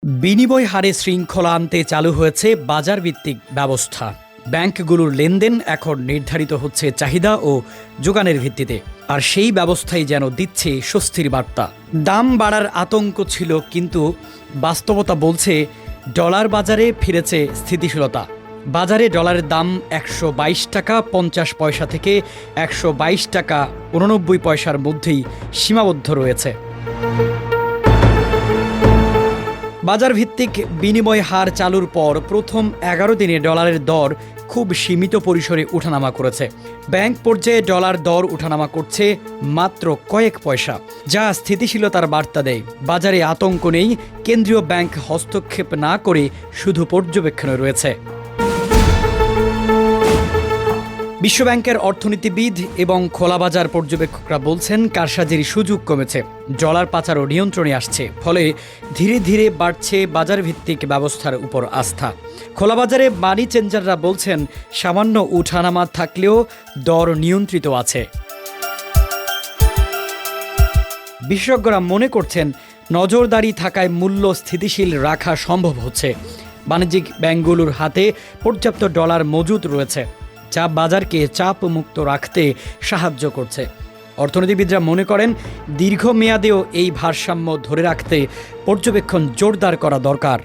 বিনিময় হারে শৃঙ্খলা আনতে চালু হয়েছে বাজার ভিত্তিক ব্যবস্থা। ব্যাংকগুলোর লেনদেন এখন নির্ধারিত হচ্ছে চাহিদা ও যোগানের ভিত্তিতে, আর সেই ব্যবস্থাই যেন দিচ্ছে স্বস্তির বার্তা। দাম বাড়ার আতঙ্ক ছিল, কিন্তু বাস্তবতা বলছে ডলার বাজারে ফিরেছে স্থিতিশীলতা। বাজারে ডলারের দাম 122 টাকা 50 পয়সা থেকে 122 টাকা 89 পয়সার মধ্যেই সীমাবদ্ধ রয়েছে। বাজার ভিত্তিক বিনিময় হার চালুর পর প্রথম 11 দিনে ডলারের দর খুব সীমিত পরিসরে ওঠানামা করেছে। ব্যাংক পর্যায়ে ডলার দর ওঠানামা করছে মাত্র কয়েক পয়সা, যা স্থিতিশীলতার বার্তা দেয়। বাজারে আতঙ্ক নেই, কেন্দ্রীয় ব্যাংক হস্তক্ষেপ না করে শুধু পর্যবেক্ষণে রয়েছে। বিশ্বব্যাংকের অর্থনীতিবিদ এবং খোলাবাজার পর্যবেক্ষকরা বলছেন কারসাজির সুযোগ কমেছে, ডলার পাচারও নিয়ন্ত্রণে আসছে, ফলে ধীরে ধীরে বাড়ছে বাজার ভিত্তিক ব্যবস্থার উপর আস্থা। খোলাবাজারে মানি চেঞ্জাররা বলছেন সামান্য উঠানামা থাকলেও দর নিয়ন্ত্রিত আছে। বিশেষজ্ঞরা মনে করছেন নজরদারি থাকায় মূল্য স্থিতিশীল রাখা সম্ভব হচ্ছে। বাণিজ্যিক ব্যাংকগুলোর হাতে পর্যাপ্ত ডলার মজুদ রয়েছে, যা বাজারকে চাপ মুক্ত রাখতে সাহায্য করছে। অর্থনীতিবিদরা মনে করেন দীর্ঘমেয়াদেও এই ভারসাম্য ধরে রাখতে পর্যবেক্ষণ জোরদার করা দরকার।